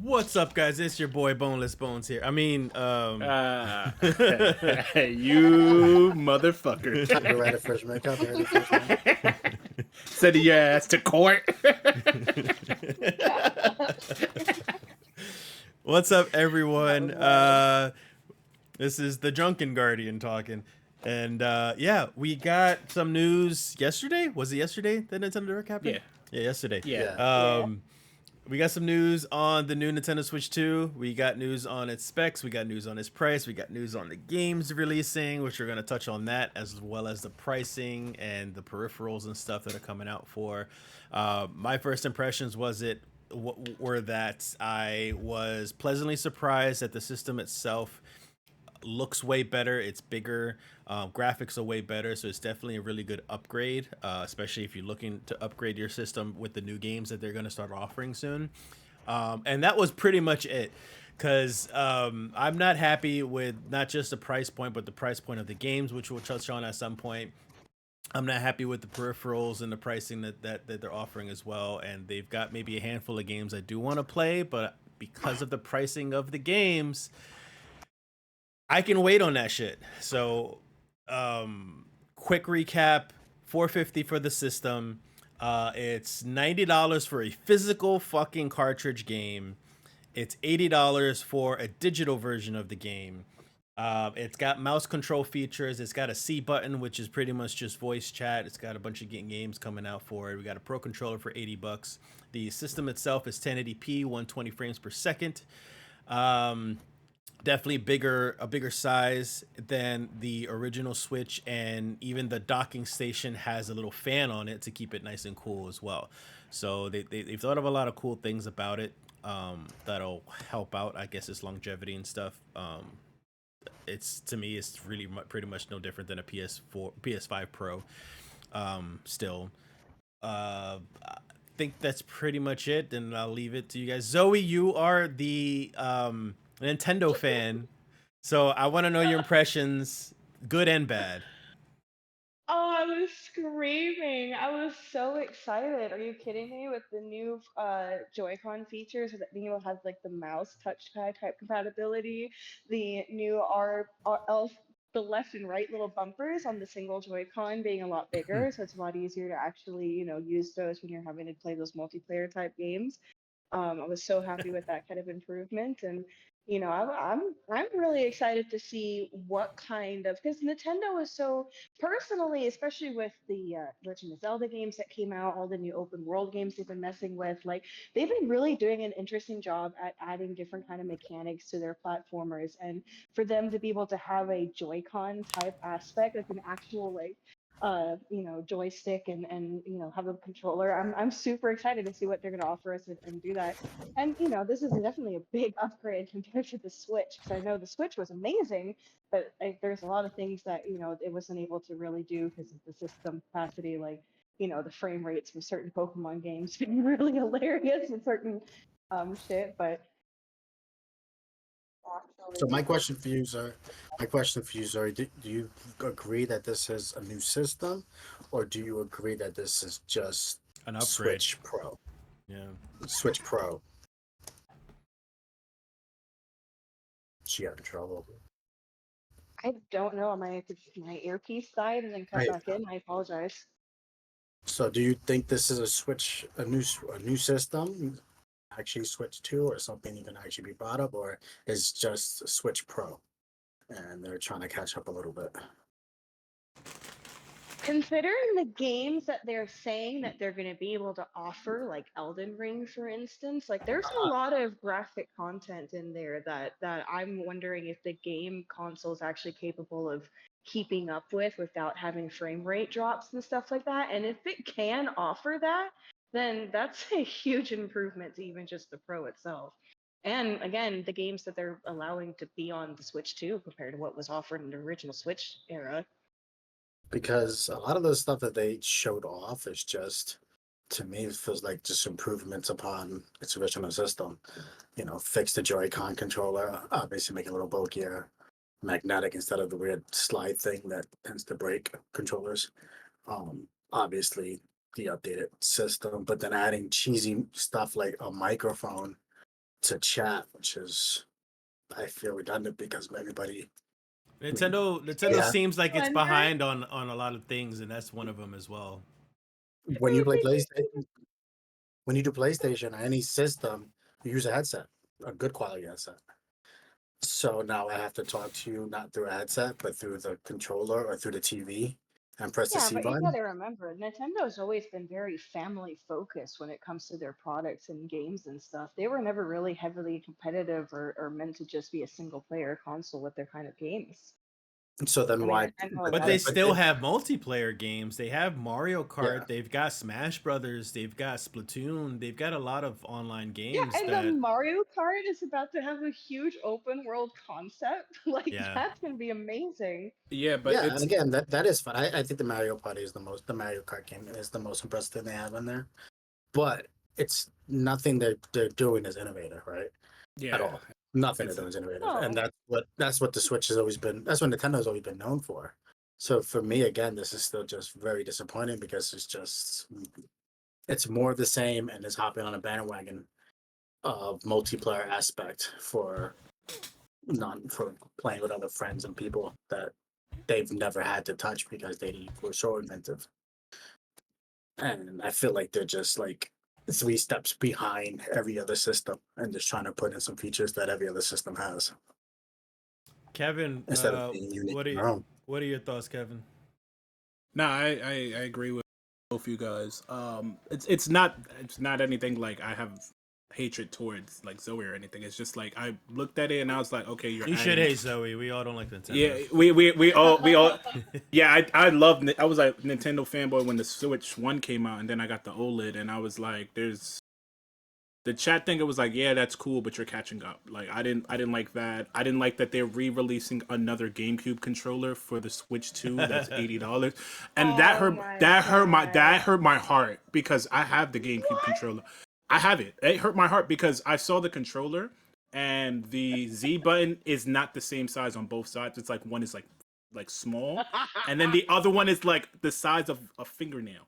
What's up, guys? It's your boy Boneless Bones here. You motherfucker. Copyrighted infringement. Copyrighted infringement. Send your ass to court. What's up, everyone? This is the Drunken Guardian talking. And yeah, we got some news yesterday. Was it yesterday that Nintendo Direct happened? Yeah, yesterday. Yeah. We got some news on the new Nintendo Switch 2. We got news on its specs. We got news on its price. We got news on the games releasing, which we're going to touch on that, as well as the pricing and the peripherals and stuff that are coming out for. My first impressions were that I was pleasantly surprised that the system itself looks way better. It's bigger. Graphics are way better, so it's definitely a really good upgrade, especially if you're looking to upgrade your system with the new games that they're going to start offering soon. And that was pretty much it, because I'm not happy with not just the price point, but the price point of the games, which we'll touch on at some point. I'm not happy with the peripherals and the pricing that they're offering as well. And they've got maybe a handful of games I do want to play, but because of the pricing of the games, I can wait on that shit. So, quick recap: $450 for the system. It's $90 for a physical fucking cartridge game. It's $80 for a digital version of the game. It's got mouse control features. It's got a C button, which is pretty much just voice chat. It's got a bunch of games coming out for it. We got a Pro controller for $80. The system itself is 1080p, 120 frames per second. Definitely a bigger size than the original Switch, and even the docking station has a little fan on it to keep it nice and cool as well. So they've thought of a lot of cool things about it, that'll help out, I guess, its longevity and stuff. It's, to me, it's really pretty much no different than a PS5 Pro. Still, I think that's pretty much it, and I'll leave it to you guys. Zoe, you are the Nintendo fan, so I want to know your impressions, good and bad. Oh, I was screaming. I was so excited. Are you kidding me? With the new Joy-Con features, that being able to have like the mouse touchpad type compatibility, the new the left and right little bumpers on the single Joy-Con being a lot bigger, so it's a lot easier to actually, use those when you're having to play those multiplayer type games. I was so happy with that kind of improvement, and I'm really excited to see what kind of, because Nintendo is so, personally, especially with the Legend of Zelda games that came out, all the new open world games they've been messing with, like they've been really doing an interesting job at adding different kind of mechanics to their platformers, and for them to be able to have a Joy-Con type aspect, like an actual like joystick and have a controller. I'm super excited to see what they're going to offer us and do that. And this is definitely a big upgrade compared to the Switch, because I know the Switch was amazing, but there's a lot of things that it wasn't able to really do because of the system capacity, like the frame rates from certain Pokemon games being really hilarious and certain shit. But So my question for you, Zoe, do you agree that this is a new system, or do you agree that this is just An upgrade. Switch Pro? Yeah. Switch Pro. She got control over it. I don't know. My earpiece died and then cut Right. back in. I apologize. So do you think this is a new system, actually Switch 2, or something even actually be brought up, or is just Switch Pro, and they're trying to catch up a little bit? Considering the games that they're saying that they're going to be able to offer, like Elden Ring, for instance, like there's a lot of graphic content in there that I'm wondering if the game console is actually capable of keeping up with without having frame rate drops and stuff like that. And if it can offer that, then that's a huge improvement to even just the Pro itself. And again, the games that they're allowing to be on the Switch 2 compared to what was offered in the original Switch era. Because a lot of the stuff that they showed off is just, to me, it feels like just improvements upon its original system. Fix the Joy-Con controller, obviously make it a little bulkier, magnetic instead of the weird slide thing that tends to break controllers. Obviously the updated system, but then adding cheesy stuff like a microphone to chat, which is I feel redundant because everybody. Nintendo Yeah. seems like it's Wonder- behind on a lot of things, and that's one of them as well. When you play think it- PlayStation, when you do PlayStation or any system, you use a headset, a good quality headset. So now I have to talk to you not through a headset, but through the controller or through the TV and press the Yeah, C but you button. gotta remember, Nintendo's always been very family focused when it comes to their products and games and stuff. They were never really heavily competitive or meant to just be a single player console with their kind of games. So then I mean, why? Nintendo But has they but still it- have multiplayer games. They have Mario Kart. Yeah. They've got Smash Brothers. They've got Splatoon. They've got a lot of online Yeah, games and the that. Mario Kart is about to have a huge open world concept. Like Yeah. that's gonna be amazing. Yeah, but yeah, it's and again, that is fun. I think the Mario Party is the Mario Kart game is the most impressive thing they have in there. But it's nothing they're doing is innovative, right? yeah. At all. Nothing It's- they're doing is innovative, No. and that's what the Switch has always been. That's what Nintendo's always been known for. So for me, again, this is still just very disappointing because it's more of the same, and it's hopping on a bandwagon of multiplayer aspect for playing with other friends and people that they've never had to touch because they were so inventive. And I feel like they're just like 3 steps behind every other system and just trying to put in some features that every other system has Kevin, instead of being unique what on are their own. what are your thoughts, Kevin? No, I agree with both you guys. It's not anything like I have hatred towards like Zoe or anything. It's just like I looked at it and I was like, okay, You should hate Zoe. We all don't like Nintendo. Yeah, we all yeah. I love. I was like Nintendo fanboy when the Switch 1 came out, and then I got the OLED, and I was like, there's the chat thing. It was like, yeah, that's cool, but you're catching up. Like I didn't like that. I didn't like that they're re-releasing another GameCube controller for the Switch 2. That's $80, and that Oh hurt my heart because I have the GameCube controller. I have it. It hurt my heart because I saw the controller and the Z button is not the same size on both sides. It's like one is like small, and then the other one is like the size of a fingernail.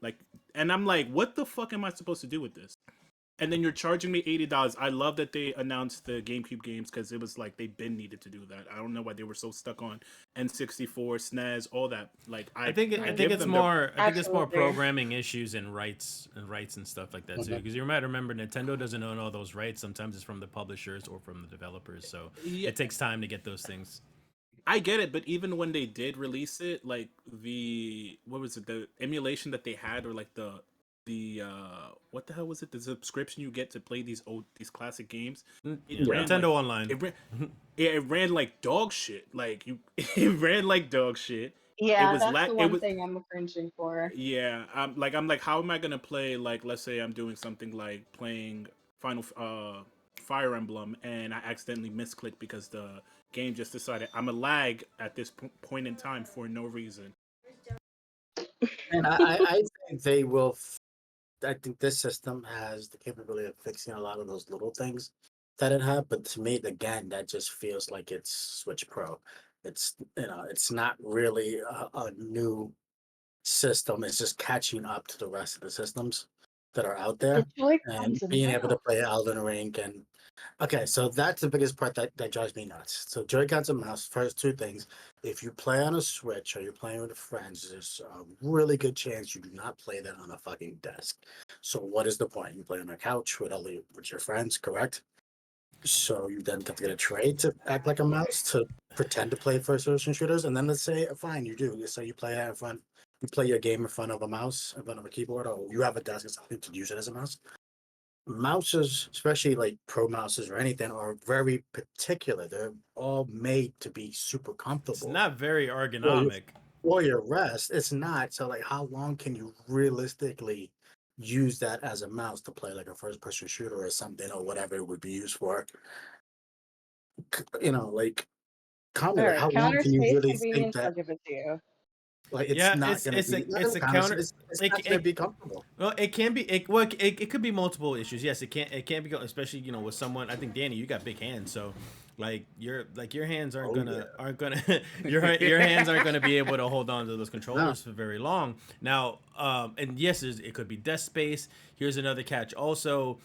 Like, and I'm like, what the fuck am I supposed to do with this? And then you're charging me $80. I love that they announced the GameCube games because it was like they been needed to do that. I don't know why they were so stuck on N64, SNES, all that. Like I think give it's them their- more. I think it's more Absolutely. programming issues and rights and stuff like that too. Mhm. Because you might remember Nintendo doesn't own all those rights. Sometimes it's from the publishers or from the developers. So Yeah. it takes time to get those things. I get it, but even when they did release it, like what was it, the emulation that they had, or like the what the hell was it? The subscription you get to play these classic games. It ran Nintendo like, Online. it ran like dog shit. Like it ran like dog shit. Yeah, was that's la- the it one was- thing I'm cringing for. Yeah, I'm like, how am I gonna play? Like, let's say I'm doing something like playing Fire Emblem, and I accidentally misclick because the game just decided I'm a lag at this point in time for no reason. And I think they will. I think this system has the capability of fixing a lot of those little things that it had. But to me, again, that just feels like it's Switch Pro. It's it's not really a new system. It's just catching up to the rest of the systems that are out there The Joy and Cons and being able to mouse. play Elden Ring. And okay, so that's the biggest part that drives me nuts. So Joy-Cons and mouse, first 2 things. If you play on a Switch or you're playing with friends, there's a really good chance you do not play that on a fucking desk. So what is the point? You play on a couch with your friends, correct? So you then have to get a tray to act like a mouse to pretend to play first-person shooters, and then let's say, fine, you do. So you play that in front. You play your game in front of a mouse, in front of a keyboard, or you have a desk or something to use it as a mouse. Mouses, especially like pro mouses or anything, are very particular. They're all made to be super comfortable. It's not very ergonomic. For your rest, it's not. So like, how long can you realistically use that as a mouse to play like a first-person shooter or something, or whatever it would be used for? Like, comment. Alright, How long counter can you space really think convenience, I'll that? give it to you. Like, it's Yeah, not going to be. it's a counter. It's it- not going to it- be comfortable. Well, it can be. It could be multiple issues. Yes, it can't be. Especially with someone. I think Danny, you got big hands, so like your hands aren't gonna your hands aren't gonna be able to hold on to those controllers for very long. Now, and yes, it could be desk space. Here's another catch. Also,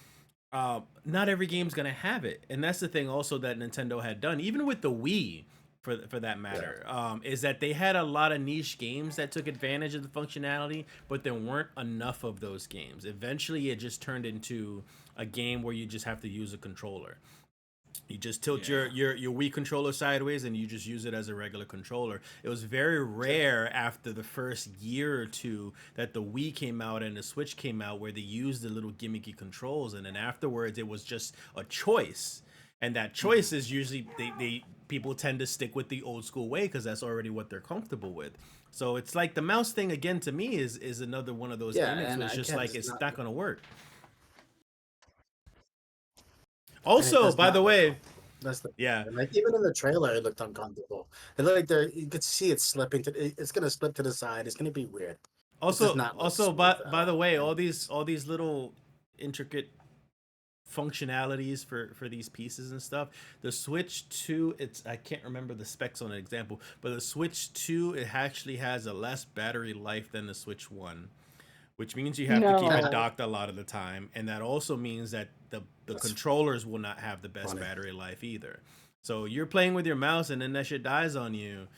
not every game's gonna have it, and that's the thing also that Nintendo had done, even with the Wii, for that matter, is that they had a lot of niche games that took advantage of the functionality, but there weren't enough of those games. Eventually, it just turned into a game where you just have to use a controller. You just tilt your Wii controller sideways and you just use it as a regular controller. It was very rare after the first year or two that the Wii came out and the Switch came out where they used the little gimmicky controls, and then afterwards it was just a choice. And that choice is usually they people tend to stick with the old school way because that's already what they're comfortable with. So it's like the mouse thing again to me is another one of those gimmicks where it's just like it's not gonna work. Also, by the way, that's the yeah. like even in the trailer, it looked uncomfortable. It looked like there you could see it slipping it's gonna slip to the side. It's gonna be weird. Also, not look also smooth by at the all. way, all these little intricate functionalities for these pieces and stuff. The Switch 2, it's I can't remember the specs on an example, but the Switch 2 it actually has a less battery life than the Switch 1, which means you have to keep it No. docked a lot of the time, and that also means that the That's controllers will not have the best funny. battery life either. So you're playing with your mouse and then that shit dies on you.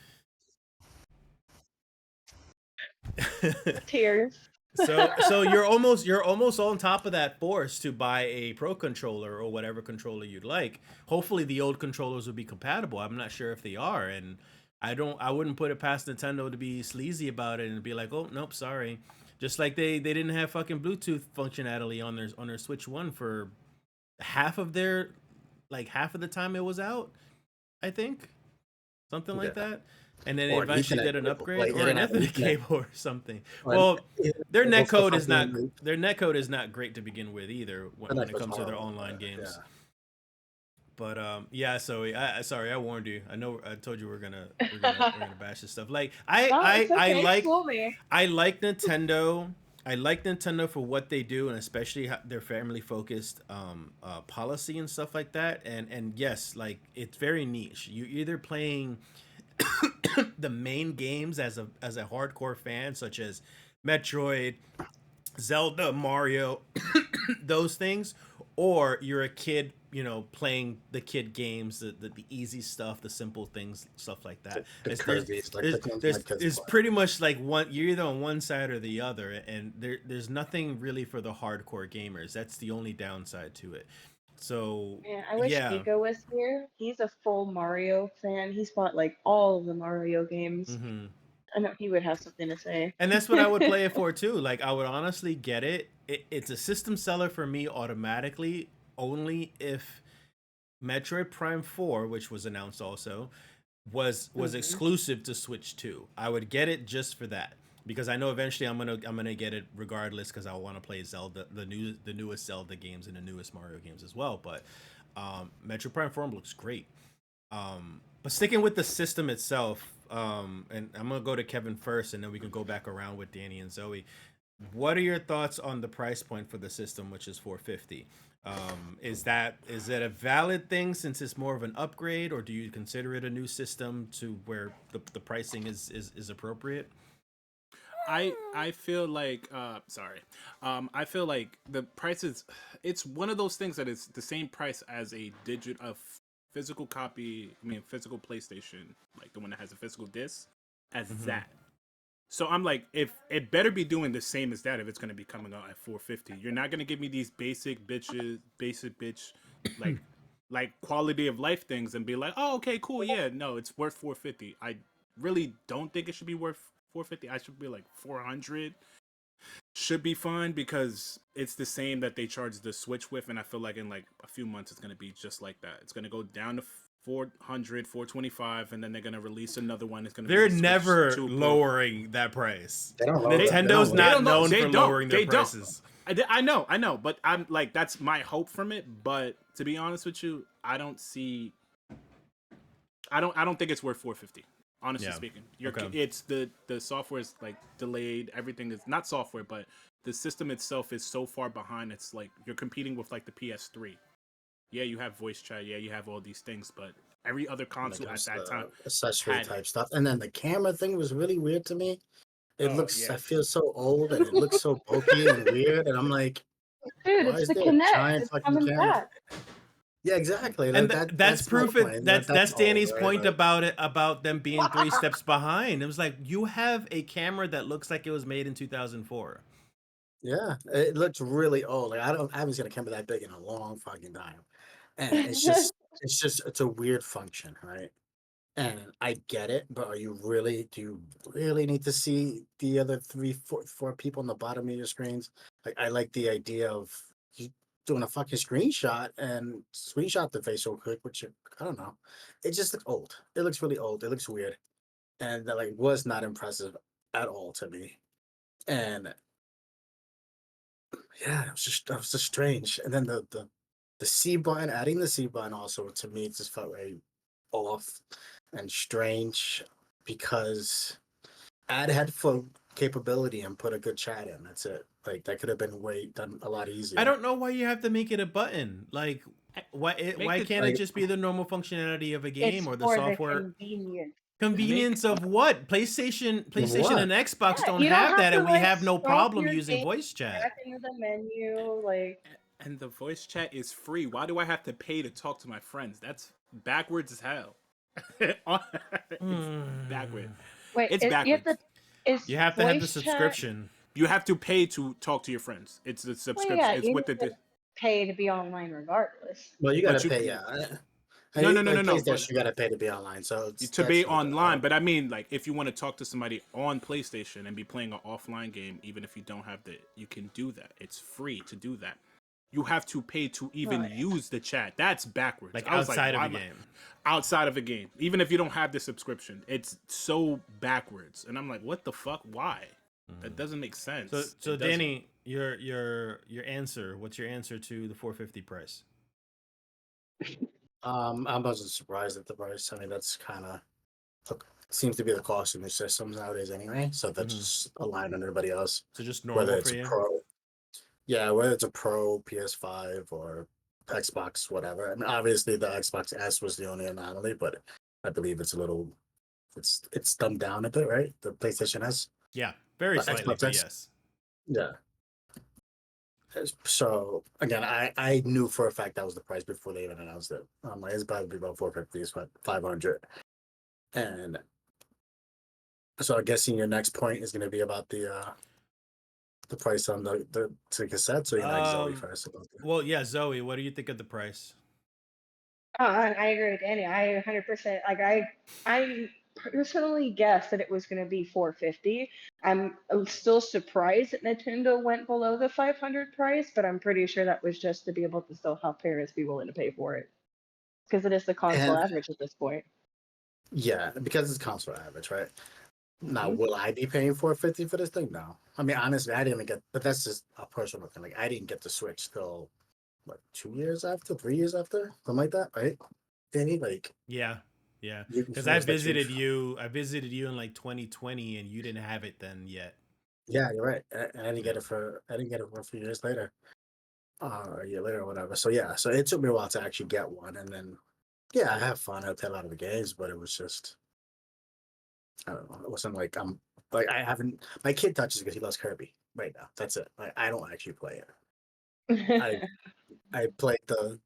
Tears. So you're almost on top of that force to buy a pro controller or whatever controller you'd like. Hopefully the old controllers will be compatible. I'm not sure if they are, and I wouldn't put it past Nintendo to be sleazy about it and be like, oh nope, sorry. Just like they didn't have fucking Bluetooth functionality on their Switch 1 for half of the time it was out, I think. Something like Yeah. that. And then they Or an eventually Ethernet did an cable, upgrade like or an Ethernet. Ethernet cable or something. Or an Well, Ethernet their cable for netcode is not fucking- their netcode is not great to begin with either when it was comes to their horrible, online but, games. yeah. But yeah, so sorry, I warned you. I know I told you we're gonna bash this stuff. Like Oh, it's okay. School me. I like Nintendo. I like Nintendo for what they do, and especially their family focused policy and stuff like that. And yes, like it's very niche. You're either playing the main games as a hardcore fan, such as Metroid, Zelda, Mario, those things, or you're a kid, playing the kid games, the easy stuff, the simple things, stuff like that. The Kirby's, like, the games my kids It's play. pretty much like you're either on one side or the other, and there's nothing really for the hardcore gamers. That's the only downside to it. So Yeah, I wish yeah. Nico was here. He's a full Mario fan. He's bought like all of the Mario games. Mhm. I know he would have something to say. And that's what I would play it for too. Like I would honestly get it. It's a system seller for me automatically, only if Metroid Prime 4, which was announced also, was exclusive to Switch 2. I would get it just for that. Because I know eventually I'm gonna get it regardless because I want to play Zelda, the newest Zelda games and the newest Mario games as well. But Metroid Prime 4 looks great. But sticking with the system itself, and I'm gonna go to Kevin first, and then we can go back around with Danny and Zoe. What are your thoughts on the price point for the system, which is $450? Is it a valid thing since it's more of an upgrade, or do you consider it a new system to where the pricing is appropriate? I feel like I feel like the price is it's one of those things that is the same price as a physical copy, physical PlayStation, like the one that has a physical disc, as that. So I'm like, if it better be doing the same as that if it's going to be coming out at $450. You're not going to give me these basic bitch like quality of life things and be like, "Oh, okay, cool. Yeah, no, it's worth $450." I really don't think it should be worth $450. I should be like $400. Should be fine because it's the same that they charge the Switch with, and I feel like in like a few months it's going to be just like that. It's going to go down to 400, 425, and then they're gonna release another one. It's gonna. They're be never lowering that price. They don't Nintendo's not known for lowering their They don't. prices. I know, but I'm like that's my hope from it. But to be honest with you, I don't think it's worth $450. Honestly speaking, it's the software is like delayed. Everything is not software, but the system itself is so far behind. It's like you're competing with like the PS3. Yeah, you have voice chat. Yeah, you have all these things, but every other console at that time accessory had type stuff. And then the camera thing was really weird to me. It looks, yeah. I feel so old and it looks so bulky and weird. And I'm like, Dude, Why it's is the there a Kinect. giant It's fucking coming camera? back. Yeah, exactly. And that's That's my proof. point. That's That's old, Danny's right? point Like, about it, about them being 3 steps behind. It was like, you have a camera that looks like it was made in 2004. yeah, it looks really old. Like I haven't seen a camera that big in a long fucking time, and it's a weird function, right? And I get it, but do you really need to see the other four people on the bottom of your screens? Like, I like the idea of you doing a fucking screenshot and screenshot the face real quick, which I don't know. It just looks old. It looks really old. It looks weird, and that like was not impressive at all to me. And yeah, it was just strange. And then the C button, adding the C button also to me just felt very off and strange because add headphone capability and put a good chat in. That's it. Like that could have been done a lot easier. I don't know why you have to make it a button. Like, why the, can't it just be the normal functionality of a game It's or the for the software? convenience. Convenience of what? PlayStation What? and Xbox Yeah, don't you don't have have that, to and we like have no scroll problem your using game voice chat. back into the menu. Like, and the voice chat is free. Why do I have to pay to talk to my friends? That's backwards as hell. It's backwards. wait, It's you have backwards. to. Is You have to have the voice chat? subscription. You have to pay to talk to your friends. It's a Well, subscription. yeah, It's you with need to pay to be online regardless. Well, you gotta but you pay, yeah. no no Hey, no no like no. But PlayStation, you gotta pay to be online, so to that's be no good. online, but I mean, like, if you want to talk to somebody on PlayStation and be playing an offline game, even if you don't have you can do that. It's free to do that. You have to pay to even Right. use the chat. That's backwards. Like I was outside why of a am I- game. Outside of a game, even if you don't have the subscription, it's so backwards. And I'm like, what the fuck? Why? That doesn't make sense. So It doesn't. Danny, your answer. What's your answer to the 450 price? I wasn't surprised at the price. I mean, that's kind of seems to be the cost of new systems nowadays anyway. So that's Mhm. just aligned on everybody else. So just Whether normal it's for a you? pro, yeah, whether it's a pro PS5 or Xbox, whatever. I mean, obviously the Xbox S was the only anomaly, but I believe it's a little, it's dumbed down a bit, right? The PlayStation S, Yeah, very the slightly, Xbox but X, yes. yeah. So again, I knew for a fact that was the price before they even announced it. I'm like, it's about to be about 450, it's about 500, and so I'm guessing your next point is going to be about the price on the cassette. So you know, Zoe first about that. Well, yeah, Zoe, what do you think of the price? I agree with Danny. I 100% like. I personally guessed that it was going to be 450. I'm still surprised that Nintendo went below the 500 price, but I'm pretty sure that was just to be able to still have parents be willing to pay for it because it is the console And average at this point. yeah, because it's console average, right? Now, Mhm. will I be paying 450 for this thing? No. I mean, honestly, I didn't even get, but that's just a personal thing. Like, I didn't get the Switch till what, 2 years after, 3 years after, something like that, right? Danny, like, Yeah, yeah. you Because was that you? I visited you in like 2020, and you didn't have it then yet. Yeah, you're right. I didn't get it I didn't get it for a few years later, a year later or whatever. So yeah, so it took me a while to actually get one, and then yeah, I have fun. I play a lot of the games, but it was just, I don't know. It wasn't like I'm like I haven't. My kid touches because he loves Kirby right now. That's it. Like I don't actually play it. I played the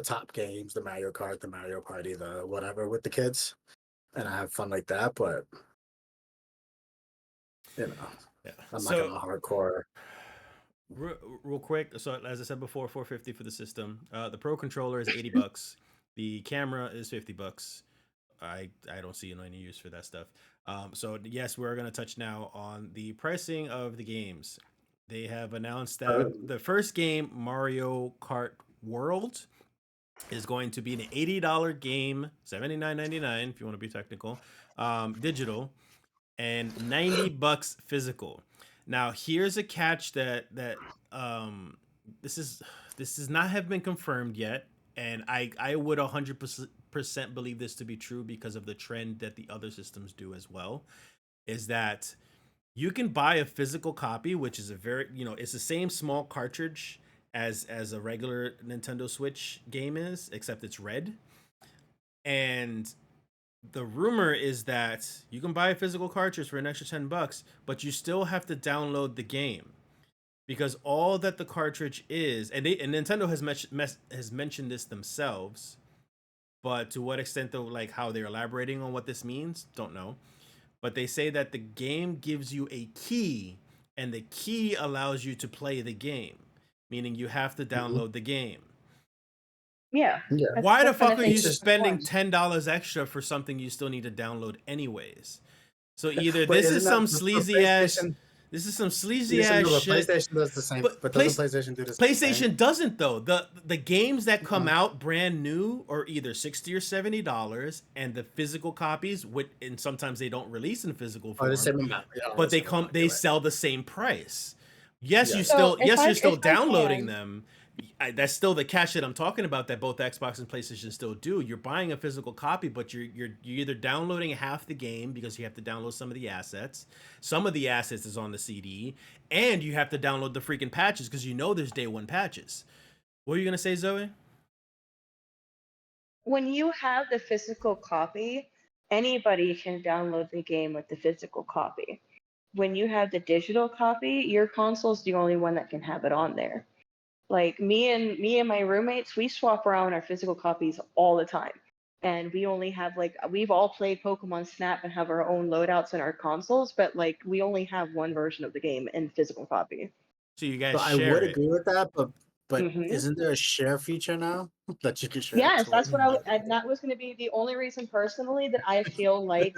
top games, the Mario Kart, the Mario Party, the whatever with the kids, and I have fun like that. But you know, Yeah. I'm not So gonna hardcore. real quick, so as I said before, 450 for the system. The Pro controller is $80. The camera is $50. I don't see any use for that stuff. So yes, we're gonna touch now on the pricing of the games. They have announced that the first game, Mario Kart World, is going to be an $80 game, $79.99 if you want to be technical, digital, and $90 physical. Now, here's a catch that this is not have been confirmed yet, and I would 100% believe this to be true because of the trend that the other systems do as well. Is that you can buy a physical copy, which is a very it's the same small cartridge as a regular Nintendo Switch game is, except it's red. And the rumor is that you can buy a physical cartridge for an extra $10, but you still have to download the game. because all that the cartridge is, and Nintendo has mentioned this themselves, but to what extent though, like how they're elaborating on what this means, don't know. But they say that the game gives you a key, and the key allows you to play the game, meaning you have to download the game. Yeah. Yeah. Why the What kind fuck of are you things is spending fun? $10 extra for something you still need to download anyways? So either But this isn't is that some for sleazy ass, PlayStation? this is some sleazy Yes, I ass know, but shit. PlayStation does the same. But But doesn't PlayStation do the same thing? PlayStation doesn't though. The games that come No. out brand new are either $60 or $70, and the physical copies, and sometimes they don't release in physical Oh, the form, same amount. Yeah, but the same amount. they You're right. sell the same price. Yes, Yes. So you're still if I downloading can, them. That's still the cash that I'm talking about that both Xbox and PlayStation still do. You're buying a physical copy, but you're either downloading half the game because you have to download some of the assets. Some of the assets is on the CD, and you have to download the freaking patches because there's day one patches. What are you gonna say, Zoe? when you have the physical copy, anybody can download the game with the physical copy. When you have the digital copy, your console's the only one that can have it on there. Like me and my roommates, we swap around our physical copies all the time. And we only have like we've all played Pokemon Snap and have our own loadouts in our consoles, but like we only have one version of the game in physical copy. So you guys So I share would it. agree with that, but Hmm. isn't there a share feature now that you can share Yes, toys? that's what and that was going to be the only reason personally that I feel like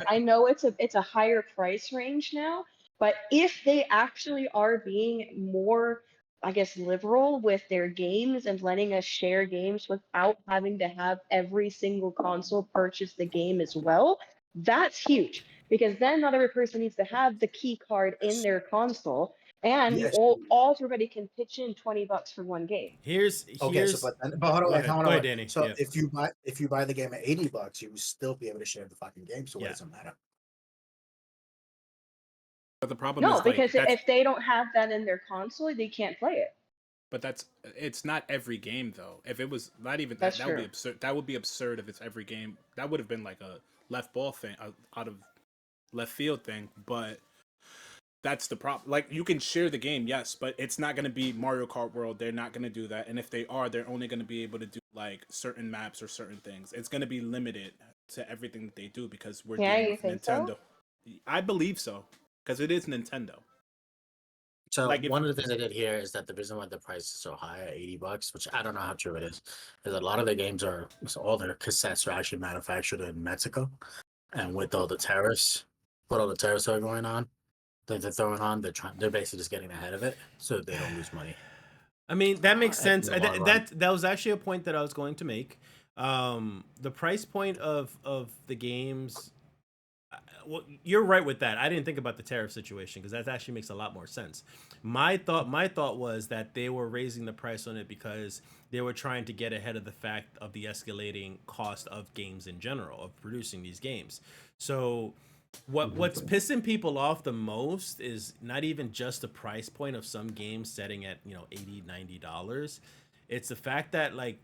I know it's a higher price range now, but if they actually are being more, I guess, liberal with their games and letting us share games without having to have every single console purchase the game as well, that's huge because then not every person needs to have the key card in Yes. their console, and you Yes. all everybody can pitch in $20 for one game. Okay, so Here's but hold on, Go wait, ahead. hold Go on, ahead, wait. Danny. So Yeah. if you buy the game at $80, you would still be able to share the fucking game. So what Yeah. does it matter? But the problem No, is like because if they don't have that in their console, they can't play it. but it's not every game though. If it was not even that, That's that would be true. absurd. That would be absurd if it's every game. That would have been like a left ball thing, out of left field thing. But that's the problem. Like you can share the game, yes, but it's not going to be Mario Kart World. They're not going to do that. And if they are, they're only going to be able to do like certain maps or certain things. It's going to be limited to everything that they do because we're Yeah, dealing you with think so? Nintendo. I believe so because it is Nintendo. So Like if one of the things I did here is that the reason why the price is so high at $80, which I don't know how true it is a lot of the games are so all their cassettes are actually manufactured in Mexico, and with all the tariffs, what all the tariffs are going on that they're throwing on, they're basically just getting ahead of it so they don't lose money I mean, that makes in sense. the long run. That was actually a point that I was going to make. The price point of the games. Well, you're right with that. I didn't think about the tariff situation because that actually makes a lot more sense. My thought was that they were raising the price on it because they were trying to get ahead of the fact of the escalating cost of games in general, of producing these games. So what's pissing people off the most is not even just the price point of some games setting at 80 $90. It's the fact that like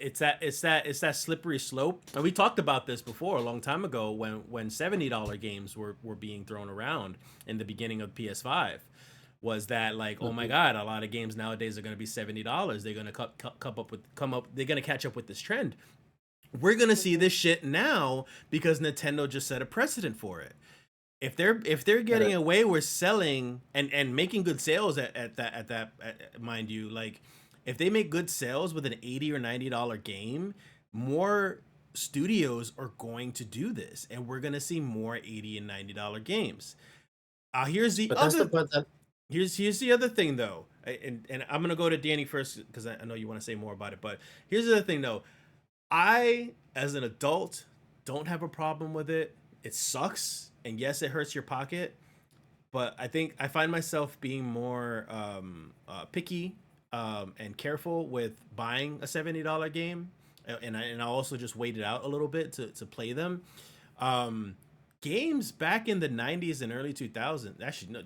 it's that slippery slope. And we talked about this before a long time ago when $70 games were being thrown around in the beginning of PS5. Was that like, oh my god, a lot of games nowadays are going to be $70. They're going to come up. They're going to catch up with this trend. We're going to see this shit now because Nintendo just set a precedent for it. If they're getting away with selling and making good sales mind you, like if they make good sales with an $80 or $90 game, more studios are going to do this, and we're gonna see more $80 and $90 games. Here's the But that's the other part that here's the other thing though, and I'm gonna go to Danny first because I know you want to say more about it. But here's the other thing though, I as an adult don't have a problem with it. It sucks, and yes, it hurts your pocket, but I think I find myself being more picky and careful with buying a $70 game, and I also just wait it out a little bit to play them. Um, Games back in the '90s and early 2000s, actually, no,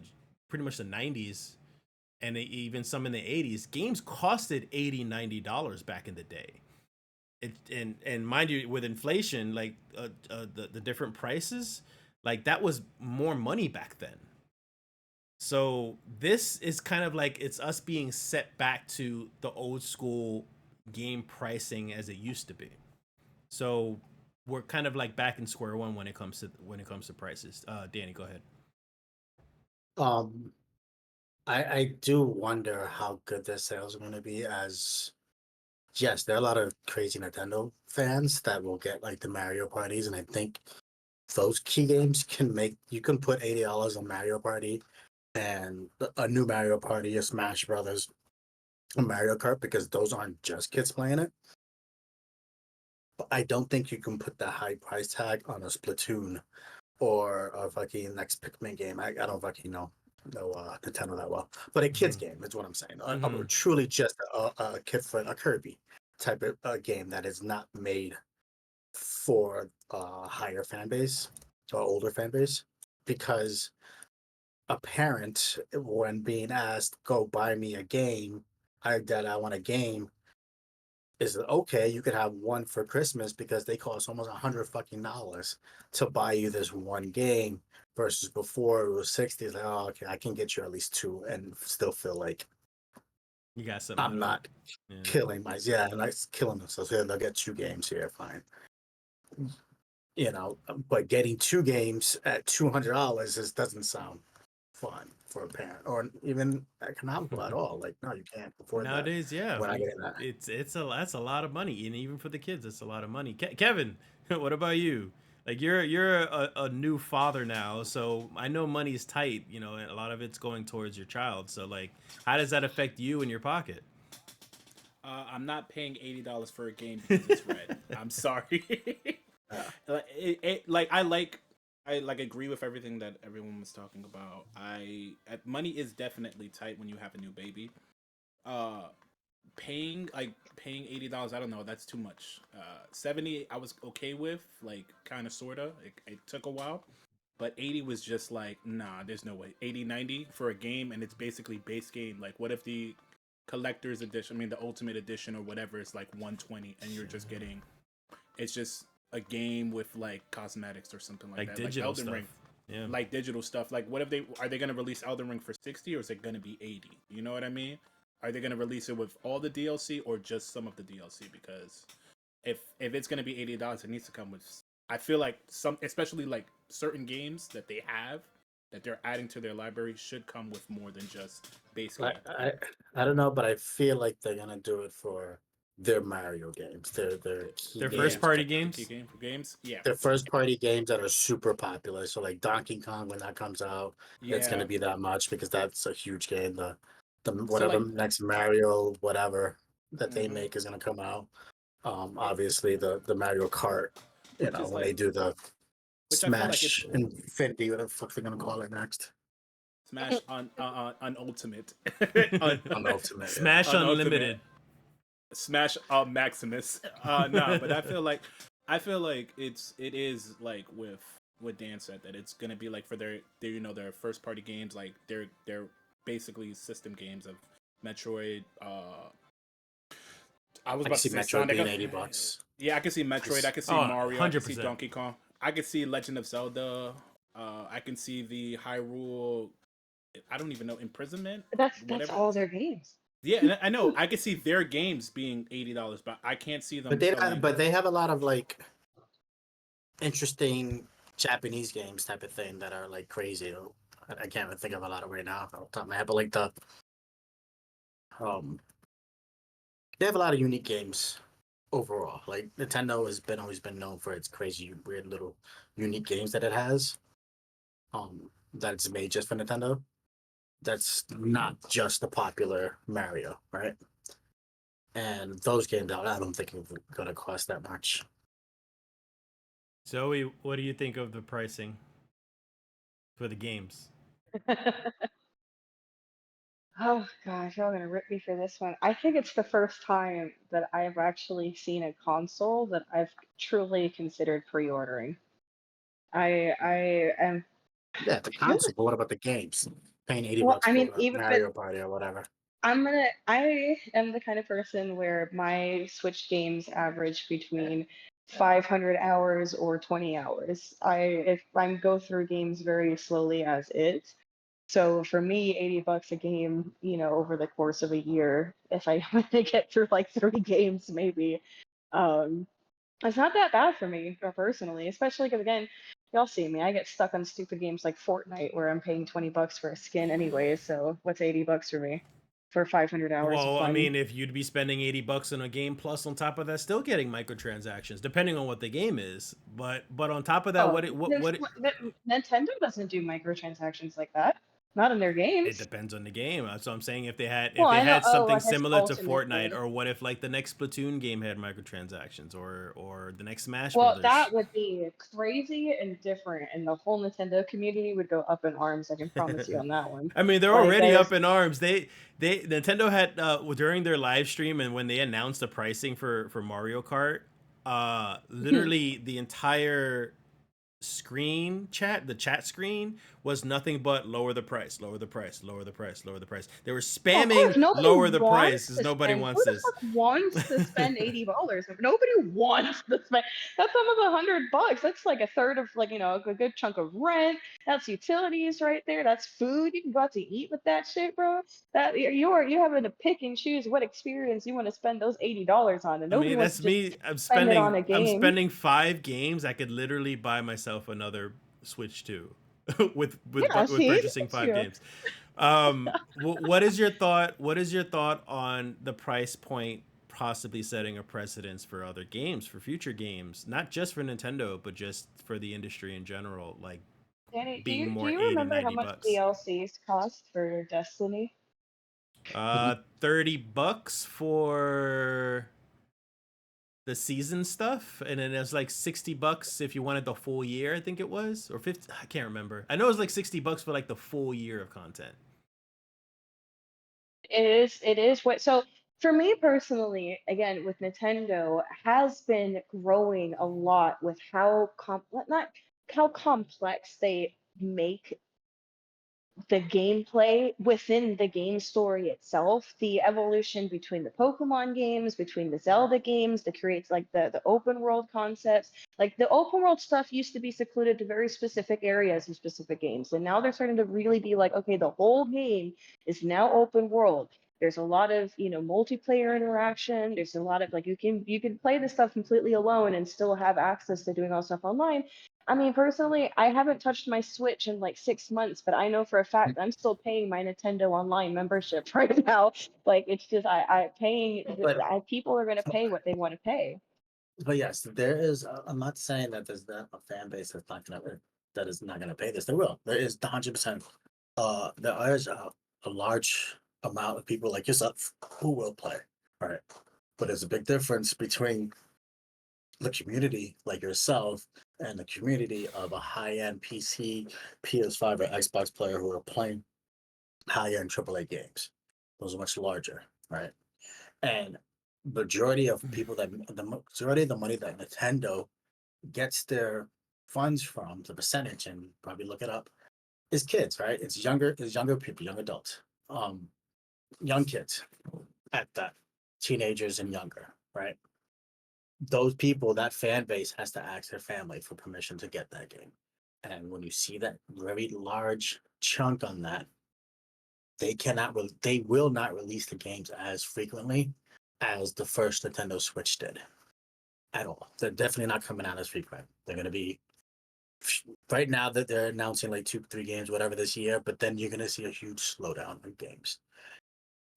pretty much the '90s and even some in the '80s, games costed $80 $90 back in the day. And mind you, with inflation, like the different prices, like that was more money back then. So this is kind of like it's us being set back to the old school game pricing as it used to be. So we're kind of like back in square one when it comes to prices. Danny, go ahead. Um, I do wonder how good their sales are going to be. As yes, there are a lot of crazy Nintendo fans that will get like the Mario parties, and I think those key games you can put $80 on Mario Party and a new Mario Party, a Smash Brothers, a Mario Kart, because those aren't just kids playing it. But I don't think you can put the high price tag on a Splatoon or a fucking next Pikmin game. I don't fucking know Nintendo that well, but a kid's game is what I'm saying. Truly just a kid for a Kirby type of game that is not made for a higher fan base or older fan base, because a parent, when being asked go buy me a game, I want a game, is okay, you could have one for Christmas because they cost almost $100 to buy you this one game, versus before it was 60. It's like, oh, okay, I can get you at least two and still feel like You got something. I'm not Yeah. killing and like killing themselves. Here, they'll get 2 games here, fine. But getting 2 games at $200 doesn't sound fun for a parent or even economical at all. Like, no, you can't afford that. Nowadays, yeah, We're not getting that. that's a lot of money, and even for the kids, it's a lot of money. Kevin, what about you? Like you're a new father now, so I know money's tight. You know, and a lot of it's going towards your child. So like, how does that affect you in your pocket? I'm not paying $80 for a game because it's red. I'm sorry. I agree with everything that everyone was talking about. Money is definitely tight when you have a new baby. Paying $80, I don't know, that's too much. 70 I was okay with, like kind of sorta. It took a while, but 80 was just like, nah, there's no way. 80, 90 for a game, and it's basically base game. Like, what if the collector's edition, I mean the ultimate edition or whatever, is like 120 and you're just getting, it's just a game with like cosmetics or something like that, digital like Elden stuff. Ring. Yeah. Like digital stuff. Like, what if they going to release Elden Ring for 60, or is it going to be 80? You know what I mean? Are they going to release it with all the DLC or just some of the DLC? Because if it's going to be $80, it needs to come with, I feel like some, especially like certain games that they have that they're adding to their library, should come with more than just base game. I don't know, but I feel like they're gonna do it for their Mario games. Their key Their games, first party Key games. games, yeah. their first party games that are super popular. So like Donkey Kong, when that comes out, it's gonna be that much because that's a huge game. The whatever next Mario whatever that they make is gonna come out. Obviously the Mario Kart, when they do the Smash Infinity, whatever the fuck they're gonna call it next. Smash on Ultimate. On Ultimate. Smash On Unlimited. Smash Maximus. No, but I feel like it is like what Dan said, that it's gonna be like for their first party games, like they're basically system games of Metroid. I was about to say Metroid Sonic, being $80. Yeah, I can see Metroid. I can see Mario. 100%. I can see 100%. Donkey Kong. I can see Legend of Zelda. I can see the Hyrule. I don't even know, Imprisonment. That's all their games. Yeah, and I know I can see their games being $80, but I can't see them. But they have a lot of like interesting Japanese games type of thing that are like crazy. I can't even think of a lot of right now off the top of my head, but like they have a lot of unique games overall. Like Nintendo has always been known for its crazy, weird little unique games that it has. That's made just for Nintendo. That's not just the popular Mario, right? And those games, I don't think are going to cost that much. Zoe, what do you think of the pricing for the games? Oh gosh, y'all gonna rip me for this one. I think it's the first time that I've actually seen a console that I've truly considered pre-ordering. I am. Yeah, the console. But what about the games? Paying $80 Well, I mean, for Mario Party or whatever. I am the kind of person where my Switch games average between 500 hours or 20 hours. If I go through games very slowly as is. So for me, $80 a game, over the course of a year, if I want to get through like 3 games, maybe, um, it's not that bad for me personally, especially because again, y'all see me. I get stuck on stupid games like Fortnite where I'm paying $20 for a skin anyway. So what's $80 for me for 500 hours of Well, I fun? mean, if you'd be spending $80 on a game plus on top of that, still getting microtransactions, depending on what the game is. But on top of that, Oh, Nintendo doesn't do microtransactions like that. Not in their it games. depends on the game. So I'm saying if they had Well, if they I know. had Oh, something I guess similar to Ultimate Fortnite, did. or what if like the next Splatoon game had microtransactions, or the next Smash Well, Brothers. that would be crazy and different, and the whole Nintendo community would go up in arms. I can promise you on that one. I mean, they're Like, already there's up in arms. They Nintendo had during their live stream and when they announced the pricing for Mario Kart, literally the entire screen chat, the chat screen was nothing but lower the price, lower the price, lower the price, lower the price. They were Well, of course, spamming nobody lower the price wants because to nobody spend. wants Who the this. fuck wants to spend $80? Nobody wants to spend. That's almost $100. That's like a third of like a good chunk of rent. That's utilities right there. That's food. You can go out to eat with that shit, bro. That you having to pick and choose what experience you want to spend those $80 on, and I nobody mean, wants that's to just me. spend it on a I'm game. spending 5 games. I could literally buy myself another Switch 2 Yeah, with see, purchasing that's 5 games. What is your thought? What is your thought on the price point possibly setting a precedence for other games, for future games, not just for Nintendo, but just for the industry in general, like Danny, do being you do more you 80, remember how 90 much bucks? DLCs cost for Destiny? 30 bucks for the season stuff, and then it's like 60 bucks if you wanted the full year. I think it was, or 50. I can't remember. I know it was like 60 bucks for like the full year of content. It is what so for me personally, again with Nintendo, has been growing a lot with how not how complex they make the gameplay within the game story itself, the evolution between the Pokemon games, between the Zelda games, that creates like the open world concepts. Like the open world stuff used to be secluded to very specific areas in specific games. And now they're starting to really be like, okay, the whole game is now open world. There's a lot of, multiplayer interaction. There's a lot of like you can play this stuff completely alone and still have access to doing all stuff online. I mean, personally, I haven't touched my Switch in like 6 months, but I know for a fact I'm still paying my Nintendo Online membership right now. Like, it's just I paying. But People are gonna pay what they want to pay. but yes, there is. I'm not saying that there's not a fan base that's not gonna that is not gonna pay this. There will. There is 100%. There is a large amount of people like yourself who will play. Right. But there's a big difference between the community like yourself and the community of a high-end PC, PS5, or Xbox player who are playing high-end AAA games. Those are much larger, right? And majority of people that the majority of the money that Nintendo gets their funds from, the percentage, and probably look it up, is kids, right? It's younger people, young adults, young kids at that, teenagers and younger, right? Those people, that fan base has to ask their family for permission to get that game. And when you see that very large chunk on that, they will not release the games as frequently as the first Nintendo Switch did at all. They're definitely not coming out as frequent. They're going to be right now that they're announcing like 2, 3 games, whatever this year, but then you're going to see a huge slowdown in games,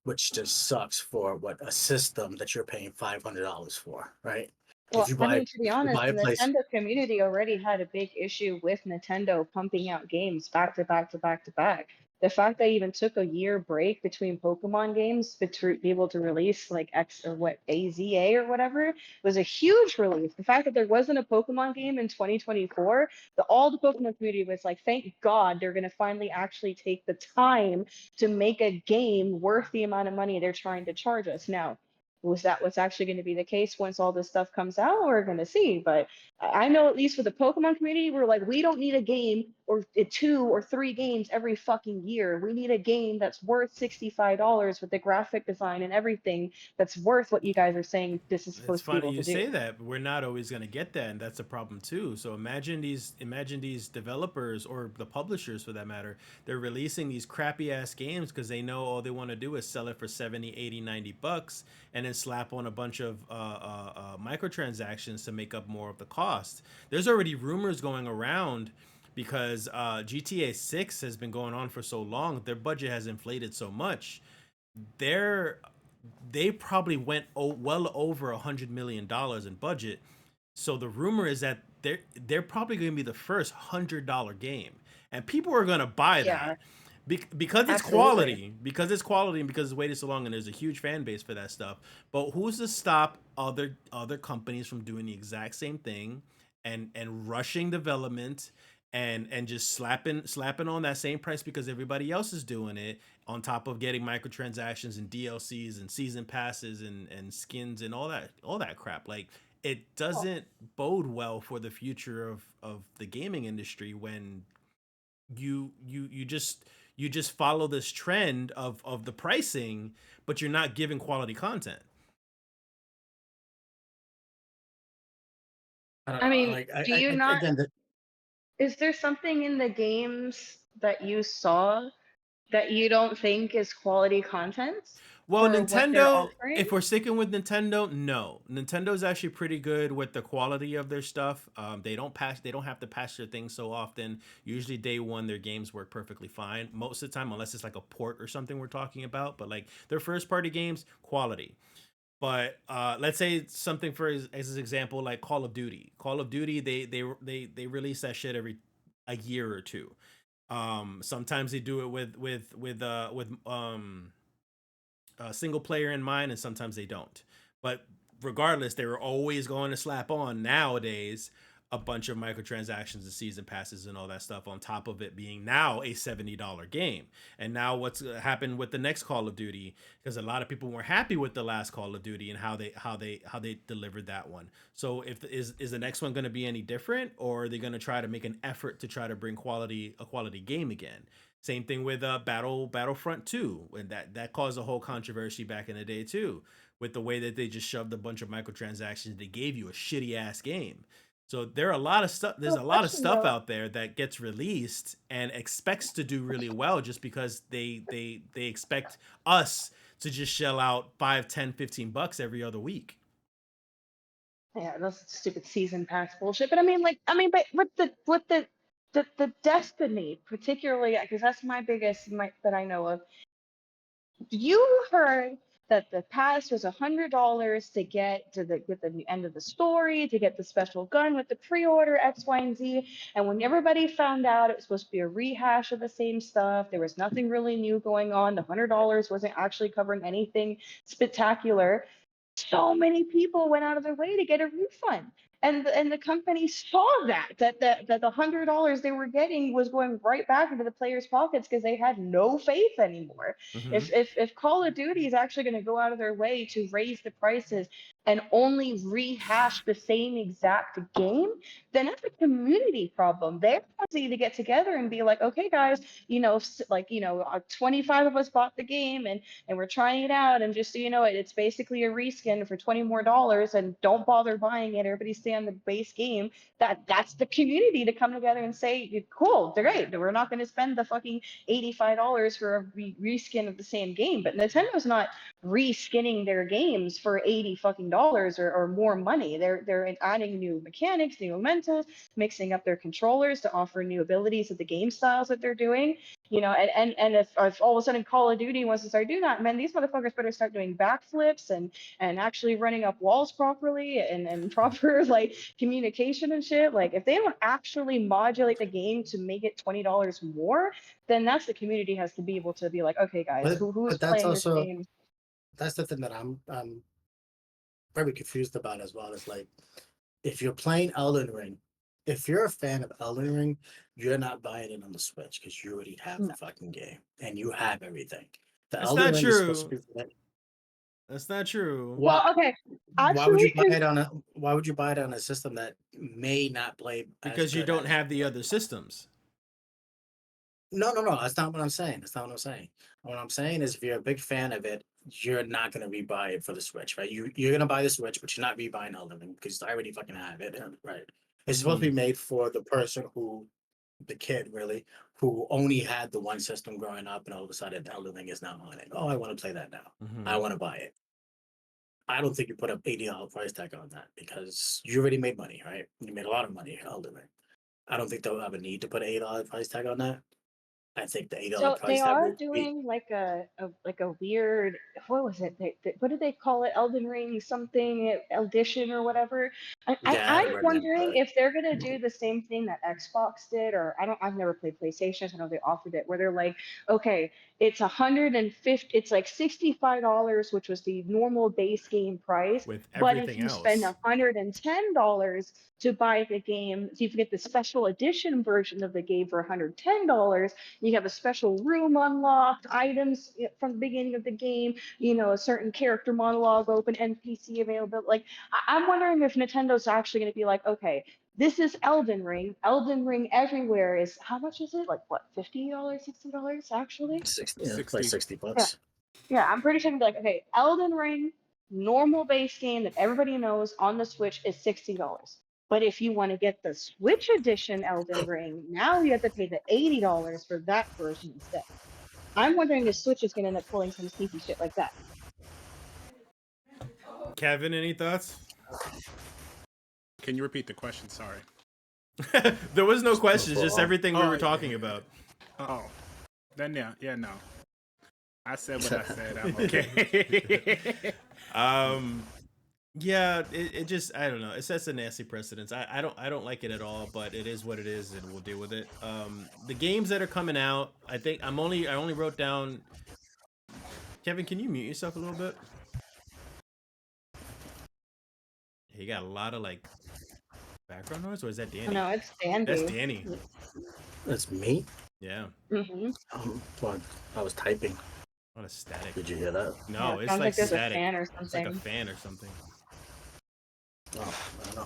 which just sucks for what a system that you're paying $500 for, right? Well, I mean, to be If you honest, buy the a place, Nintendo community already had a big issue with Nintendo pumping out games back to back to back to back. The fact they even took a year break between Pokemon games to be able to release like X or what AZA or whatever was a huge relief. The fact that there wasn't a Pokemon game in 2024, all the Pokemon community was like, thank God they're going to finally actually take the time to make a game worth the amount of money they're trying to charge us. Now, was that what's actually going to be the case once all this stuff comes out? We're going to see. But I know at least with the Pokemon community, we're like, we don't need a game. or 2 or 3 games every fucking year. We need a game that's worth $65 with the graphic design and everything that's worth what you guys are saying this is It's supposed to be funny able you to do. say that, but we're not always going to get that, and that's a problem too. So imagine these developers or the publishers for that matter, they're releasing these crappy ass games because they know all they want to do is sell it for 70, 80, $90 and then slap on a bunch of microtransactions to make up more of the cost. There's already rumors going around because GTA 6 has been going on for so long, their budget has inflated so much. They're they probably went well over $100 million in budget. So the rumor is that they're probably going to be the first $100 game, and people are going to buy Yeah, that because it's absolutely. quality, and because it's waited so long, and there's a huge fan base for that stuff. But who's to stop other companies from doing the exact same thing and rushing development and just slapping on that same price because everybody else is doing it on top of getting microtransactions and DLCs and season passes and skins and all that crap. Like it Oh, doesn't bode well for the future of the gaming industry when you just follow this trend of the pricing, but you're not giving quality content. I don't I know. mean, Like do you not? again, Is there something in the games that you saw that you don't think is quality content Well, for what they're Nintendo, offering? if we're sticking with Nintendo, no. Nintendo's actually pretty good with the quality of their stuff. They don't have to patch their things so often. Usually day one, their games work perfectly fine. Most of the time, unless it's like a port or something we're talking about. But like their first party games, quality. But let's say something for as an example, like Call of Duty. Call of Duty, they release that shit every a year or two. Sometimes they do it with single player in mind, and sometimes they don't. But regardless, they were always going to slap on nowadays a bunch of microtransactions and season passes and all that stuff on top of it being now a $70 game. And now what's happened with the next Call of Duty, because a lot of people weren't happy with the last Call of Duty and how they delivered that one. So if is the next one going to be any different, or are they going to try to make an effort to try to bring a quality game again? Same thing with Battlefront 2, and that caused a whole controversy back in the day too, with the way that they just shoved a bunch of microtransactions. They gave you a shitty ass game. So there are a lot of stuff. There's Well, a lot of question stuff though, out there that gets released and expects to do really well just because they expect us to just shell out 5, 10, $15 every other week. yeah, that's stupid season pass bullshit. But but with the Destiny, particularly because that's my biggest that I know of. You heard that the pass was $100 to get the end of the story, to get the special gun with the pre-order X, Y, and Z. And when everybody found out it was supposed to be a rehash of the same stuff, there was nothing really new going on. The $100 wasn't actually covering anything spectacular. So many people went out of their way to get a refund. And the company saw that the $100 they were getting was going right back into the players' pockets because they had no faith anymore. Mm-hmm. If Call of Duty is actually going to go out of their way to raise the prices and only rehash the same exact game, then that's a community problem. They're easy to get together and be like, okay, guys, 25 of us bought the game and we're trying it out. And just so you know, it's basically a reskin for $20 more. And don't bother buying it. Everybody stay on the base game. That's the community to come together and say, cool, they're great. We're not going to spend the fucking $85 for a reskin of the same game. But Nintendo's not reskinning their games for 80 fucking dollars or more money. They're adding new mechanics, new momentum, mixing up their controllers to offer new abilities of the game styles that they're doing. And if all of a sudden Call of Duty wants to start doing that, man, these motherfuckers better start doing backflips and actually running up walls properly and proper like communication and shit. Like if they don't actually modulate the game to make it $20 more, then that's the community has to be able to be like, okay, guys, who's but that's playing this also game? that's the thing that I'm very confused about as well. Is like if you're playing Elden Ring, if you're a fan of Elden Ring, you're not buying it on the Switch because you already have the No. fucking game and you have everything. The That's Elden not Ring is supposed to true. be for that. That's not true. Well, Why? okay, Why would you actually, buy it on a? Why would you buy it on a system that may not play as Because you good don't as? have the other systems. No. That's not what I'm saying. That's not what I'm saying. What I'm saying is, if you're a big fan of it, you're not gonna be buying it for the Switch, right? You're gonna buy the Switch, but you're not be buying Elden Ring because I already fucking have it, right? It's supposed to be made for the person who, the kid really, who only had the one system growing up, and all of a sudden Elden Ring is now on it. Oh, I want to play that now. Mhm. I want to buy it. I don't think you put up $80 price tag on that because you already made money, right? You made a lot of money, Elden Ring. I don't think they'll have a need to put an $8 price tag on that. I think the $8 So they price tag are will be. doing like a weird, what was it? What did they call it? Elden Ring something edition or whatever. Yeah, I I'm don't remember wondering it. if they're gonna do the same thing that Xbox did, or I've never played PlayStation, so I know they offered it, where they're like, okay, it's 150, it's like $65, which was the normal base game price, With but if everything you spend else. $110 to buy the game, so you get the special edition version of the game for $110. You have a special room unlocked, items from the beginning of the game, a certain character monologue open, NPC available. Like, I'm wondering if Nintendo's actually going to be like, okay, this is Elden Ring. Elden Ring everywhere is, how much is it? Like, what, $50, $60 actually? 60, yeah, like 60. 60 Yeah. bucks. Yeah, I'm pretty sure they'd be like, okay, Elden Ring, normal base game that everybody knows on the Switch is $60. But if you want to get the Switch edition Elden Ring, now you have to pay the $80 for that version instead. I'm wondering if Switch is going to end up pulling some sneaky shit like that. Kevin, any thoughts? Can you repeat the question? Sorry. There was no question, for just all. everything we Oh, were talking about. Oh, then yeah, no. I said what I said. I'm okay. Yeah, it just, I don't know, it sets a nasty precedence. I don't like it at all, but it is what it is, and we'll deal with it. The games that are coming out, I think I only wrote down. Kevin, can you mute yourself a little bit? You got a lot of like background noise, or is that Danny? No, it's Dandy. That's Danny. That's me. Yeah, Mm-hmm. Well, I was typing. what a static. Did you hear that? No, Yeah, it's sounds like like there's static. a fan or It's like something. a fan or something. Oh, I don't know.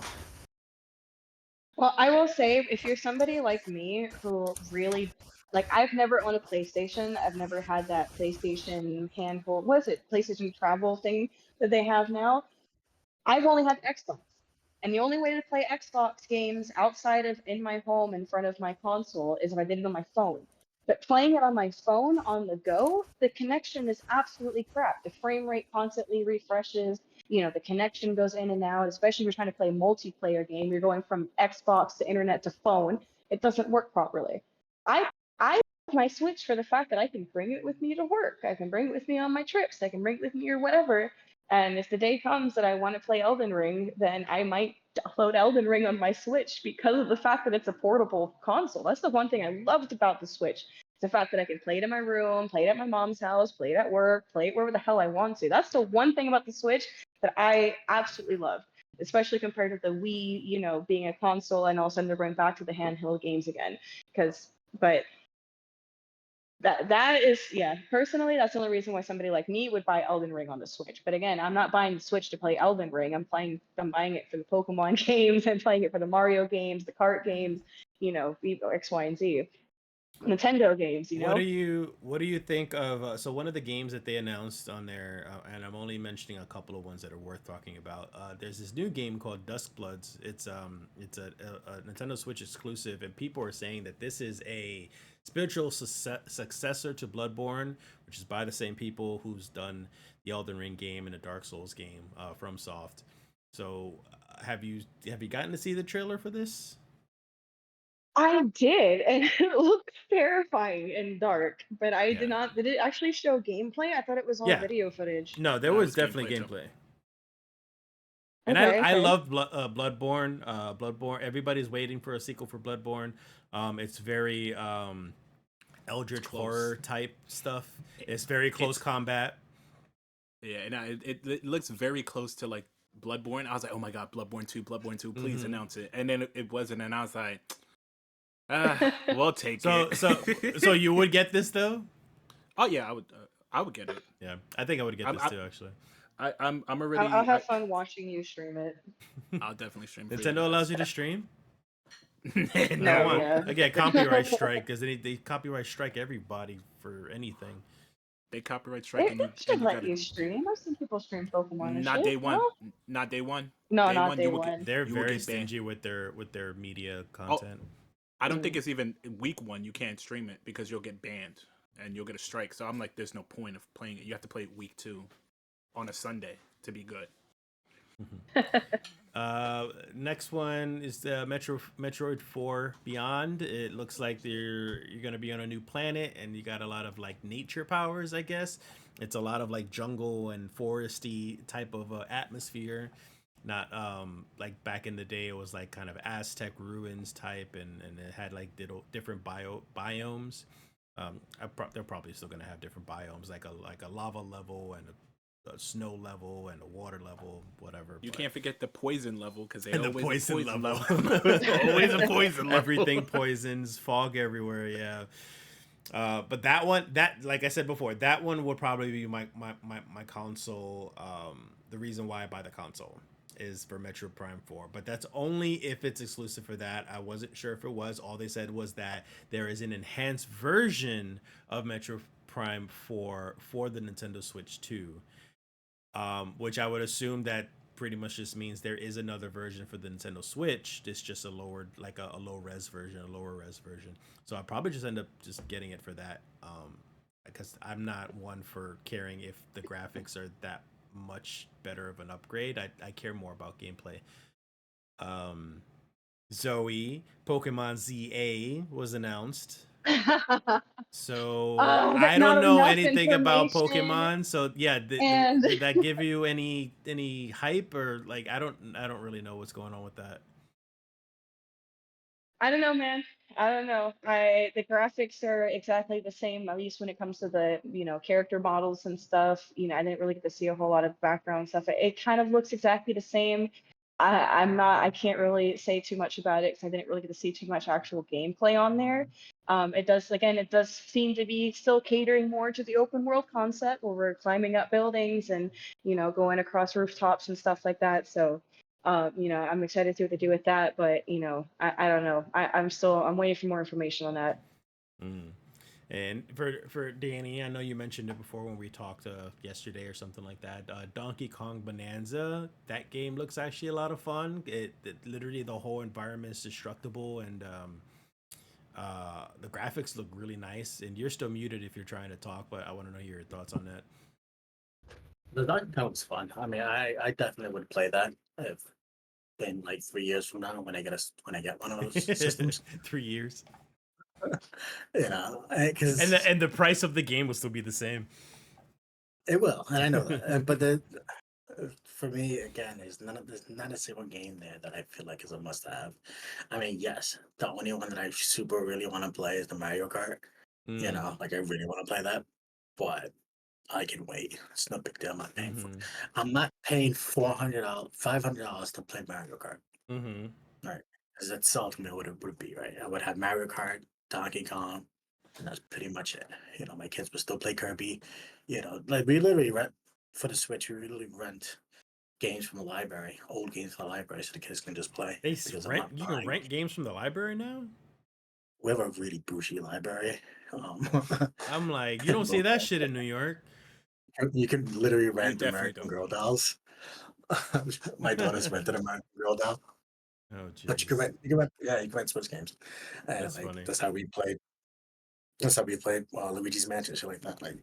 Well, I will say, if you're somebody like me who really, like, I've never owned a PlayStation. I've never had that PlayStation handheld, what is it, PlayStation Travel thing that they have now. I've only had Xbox. And the only way to play Xbox games outside of in my home in front of my console is if I did it on my phone. But playing it on my phone on the go, the connection is absolutely crap. The frame rate constantly refreshes. The connection goes in and out, especially if you're trying to play a multiplayer game. You're going from Xbox to internet to phone. It doesn't work properly. I love my Switch for the fact that I can bring it with me to work. I can bring it with me on my trips. I can bring it with me or whatever. And if the day comes that I want to play Elden Ring, then I might download Elden Ring on my Switch because of the fact that it's a portable console. That's the one thing I loved about the Switch. The fact that I can play it in my room, play it at my mom's house, play it at work, play it wherever the hell I want to. That's the one thing about the Switch that I absolutely love, especially compared to the Wii, being a console, and all of a sudden they're going back to the handheld games again. But that is, yeah, personally, that's the only reason why somebody like me would buy Elden Ring on the Switch. But again, I'm not buying the Switch to play Elden Ring. I'm buying it for the Pokemon games. I'm playing it for the Mario games, the kart games, X, Y, and Z. Nintendo games. What do you think of so one of the games that they announced on there, and I'm only mentioning a couple of ones that are worth talking about. There's this new game called Duskbloods. It's a Nintendo Switch exclusive, and people are saying that this is a spiritual successor to Bloodborne, which is by the same people who's done the Elden Ring game and the Dark Souls game, from Soft. So have you gotten to see the trailer for this? I did, and it looked terrifying and dark, but I did Yeah. not. Did it actually show gameplay? I thought it was all Yeah. video footage. No, there No, was it's definitely gameplay, gameplay. And Okay, I okay. love Bloodborne. Bloodborne. Everybody's waiting for a sequel for Bloodborne. It's very eldritch Close. horror type stuff. It's very close combat. Yeah, and it looks very close to like Bloodborne. I was like, oh my god, Bloodborne 2, please Mhm. announce it. And then it wasn't, and I was like, we'll take So it. so you would get this though? Oh yeah, I would get it. Yeah, I think I would get this too actually. I'm already. I'll have fun watching you stream it. I'll definitely stream. For you Nintendo guys. allows you to stream. I No, don't want yeah. again copyright strike because they copyright strike everybody for anything. They copyright strike They and you should let gotta you stream. I've seen people stream Pokemon and not shit. day one, No, not day one. no, Day not one day you will get one. They're you will very get banned. stingy with their media Oh, content. I don't think Mm. it's even week one. You can't stream it because you'll get banned and you'll get a strike. So I'm like, there's no point of playing it. You have to play it week 2 on a Sunday to be good. Next one is the Metroid 4 Beyond. It looks like you're gonna be on a new planet and you got a lot of like nature powers, I guess. It's a lot of like jungle and foresty type of atmosphere. Not like back in the day it was like kind of Aztec ruins type and it had like different biomes. They're probably still gonna have different biomes like a lava level and a snow level and a water level, whatever. You but- can't forget the poison level because they and the always poison poison level. It's always a poison level. Everything poisons, fog everywhere. Yeah. But that one, like I said before, that one would probably be my console. The reason why I buy the console is for Metro Prime 4, but that's only if it's exclusive for that. I wasn't sure if it was. All they said was that there is an enhanced version of Metro Prime 4 for the Nintendo Switch 2, which I would assume that pretty much just means there is another version for the Nintendo Switch. It's just a lower, like a low res version, a lower res version. So I'll probably just end up just getting it for that, because I'm not one for caring if the graphics are that much better of an upgrade. I care more about gameplay. Zoe, Pokemon ZA was announced. So I not don't know enough anything about information. Pokemon. So yeah, And- did that give you any hype or like I don't really know what's going on with that. I don't know, man. I don't know. The graphics are exactly the same, at least when it comes to the character models and stuff. I didn't really get to see a whole lot of background stuff. It kind of looks exactly the same. I can't really say too much about it because I didn't really get to see too much actual gameplay on there. It does seem to be still catering more to the open world concept where we're climbing up buildings and going across rooftops and stuff like that. So I'm excited to see what they do with that, but I don't know. I'm waiting for more information on that. And for Danny, I know you mentioned it before when we talked yesterday or something like that. Donkey Kong Bonanza, that game looks actually a lot of fun. It literally the whole environment is destructible and the graphics look really nice. And you're still muted if you're trying to talk, but I want to know your thoughts on that. The Donkey Kong's fun. I mean, I definitely would play that if in like 3 years from now when I get one of those systems. 3 years. Because And the price of the game will still be the same. it will, and I know that. But for me, again, there's not a single game there that I feel like is a must-have. I mean, yes, the only one that I super really want to play is the Mario Kart. Like I really want to play that, but I can wait. It's no big deal. I'm not paying for. I'm not paying $400, $500 to play Mario Kart. Right, because that's ultimately what it would be, right? I would have Mario Kart, Donkey Kong, and that's pretty much it. My kids would still play Kirby. Like we literally rent for the Switch. We literally rent games from the library, old games from the library, so the kids can just play. You I'm not can buying- rent games from the library now? We have a really bougie library. I'm like, you don't see that shit in New York. You can literally rent definitely American don't. Girl dolls. My daughter's rented American Girl doll. Oh, But you jeez. can rent Switch games. And That's funny. that's how we played. That's how we played Luigi's Mansion, shit like that. Like,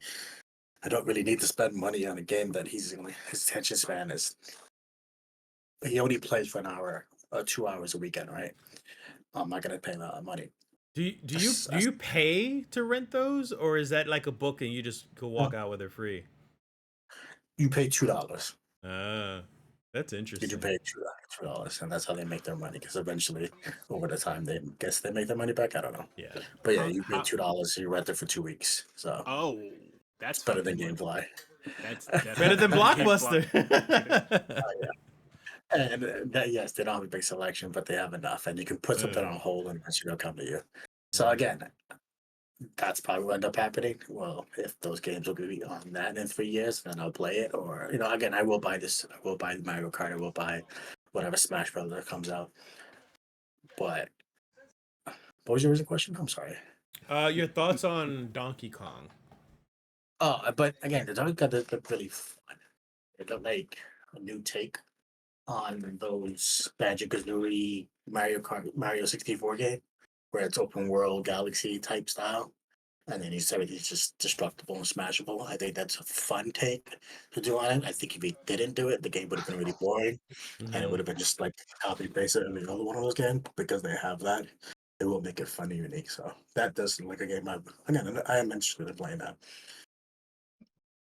I don't really need to spend money on a game that his attention span is. He only plays for an hour or 2 hours a weekend, right? I'm not gonna pay that money. Do you pay to rent those, or is that like a book and you just go walk out with it free? You pay $2. That's You interesting. do pay $2, and that's how they make their money. Because eventually, over the time, they make their money back. I don't know. Yeah. But yeah, you pay $2, so you rent it for 2 weeks. So Oh, that's it's better than fucking GameFly. That's Better than Blockbuster. And yes, they don't have a big selection, but they have enough, and you can put something on hold and eventually they'll come to you. So again, that's probably what end up happening. Well, if those games will be on that in 3 years, then I'll play it. Or again, I will buy this. I will buy Mario Kart. I will buy whatever Smash Bros. That comes out. But What was your original question? I'm sorry. Your thoughts on Donkey Kong? Oh, but again, the Donkey Kong does look really fun. It looked like a new take on those Banjo-Kazooie Mario 64 game, where it's open world galaxy type style, and then everything's just destructible and smashable. I think that's a fun take to do on it. I think if he didn't do it, the game would have been really boring, and it would have been just like copy paste it in the other one of those games. But because they have that, it will make it fun and unique. So that does look like a game. I am interested in playing that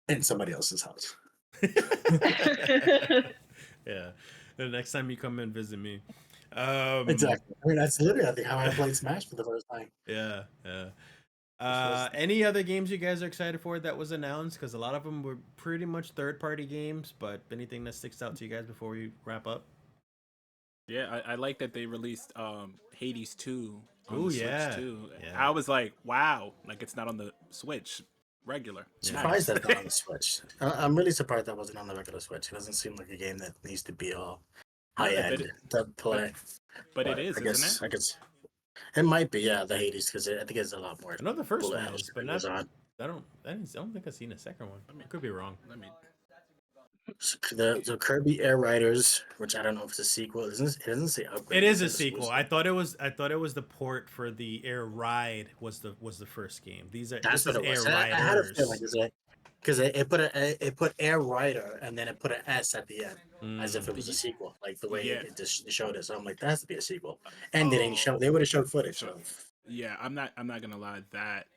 in somebody else's house. Yeah. The next time you come and visit me. Exactly. I mean, that's literally, I think, how I played Smash for the first time. Yeah, yeah. Any other games you guys are excited for that was announced? Because a lot of them were pretty much third-party games, but anything that sticks out to you guys before we wrap up? Yeah, I like that they released Hades 2 on Ooh, the yeah. Switch too. Yeah. I was like, wow, like it's not on the Switch regular. Surprised Nice. that's not on the Switch. I'm really surprised that wasn't on the regular Switch. It doesn't seem like a game that needs to be all high Yeah, end to play. But it is, I guess, isn't it? I guess it might be, yeah, the Hades, because I think it's a lot more. I know the first bullet one hells is, that but it not. goes on. I don't think I've seen a second one. I could be wrong. Let me. The Kirby Air Riders, which I don't know if it's a sequel. It doesn't say upgrade. It is a says sequel. exclusive. I thought it was the port for the Air Ride was the first game. That's This what is it was. Air I had a feeling Riders. because it put Air Rider and then it put an S at the end, as if it was a sequel, like the way Yeah. it just showed it. So I'm like, that has to be a sequel. And they didn't Oh. show. They would have showed footage. So. Yeah, I'm not gonna lie. That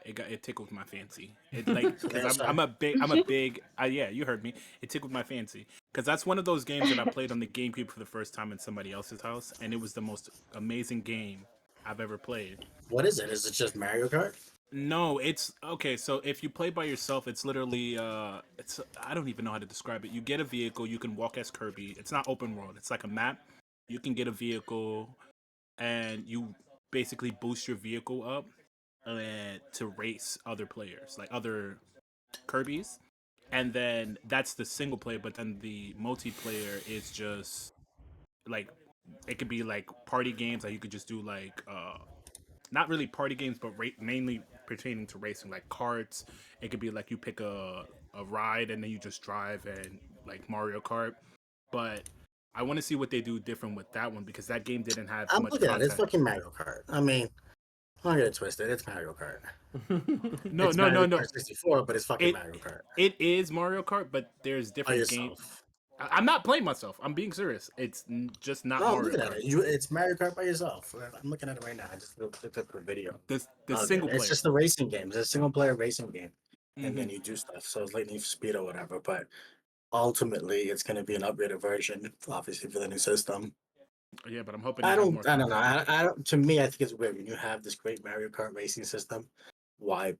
it tickled my fancy. It like because I'm a big yeah, you heard me. It tickled my fancy because that's one of those games that I played on the GameCube for the first time in somebody else's house, and it was the most amazing game I've ever played. What is it? Is it just Mario Kart? No, it's okay. So if you play by yourself, it's literally it's I don't even know how to describe it. You get a vehicle, you can walk as Kirby. It's not open world. It's like a map. You can get a vehicle, and you basically boost your vehicle up to race other players, like other Kirby's, and then that's the single player. But then the multiplayer is just like it could be like party games. Like you could just do like not really party games, but mainly pertaining to racing, like karts. It could be like you pick a ride and then you just drive and like Mario Kart. But I want to see what they do different with that one because that game didn't have I'm much looking at it. content. It's fucking Mario Kart. I mean, I'm not gonna twist it. It's Mario Kart. No, It's no, Mario no, no. Kart 64, but it's fucking It Mario Kart. it is Mario Kart, but there's By different games. yourself. I'm not playing myself. I'm being serious. It's just not No, I'm Mario looking at Kart. it. It's Mario Kart by yourself. I'm looking at it right now. I just looked at the video. The Okay, single player. It's just a racing game. It's a single player racing game, and then Mhm. you do stuff. So it's like Need for Speed or whatever. But ultimately, it's going to be an upgraded version, obviously for the new system. Yeah, but I'm hoping I they have don't. more I don't content. know. I don't. To me, I think it's weird when you have this great Mario Kart racing system. Why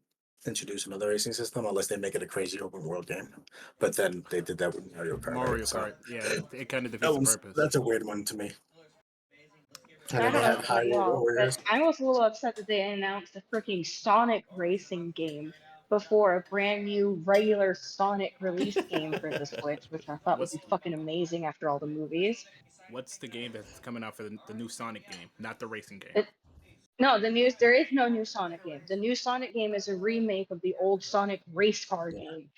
introduce another racing system unless they make it a crazy open world game? But then they did that with Mario Kart. Mario right? So Kart. Yeah, it kind of defeats the purpose. that's a weird one to me. And I then they don't know have about Hyrule y'all, but Warriors. I was a little upset that they announced a freaking Sonic racing game before a brand new regular Sonic release game for the Switch, which I thought would What's be fucking amazing after all the movies. what's the game that's coming out for the new Sonic game, not the racing game? It, no, there is no new Sonic game. The new Sonic game is a remake of the old Sonic race car game.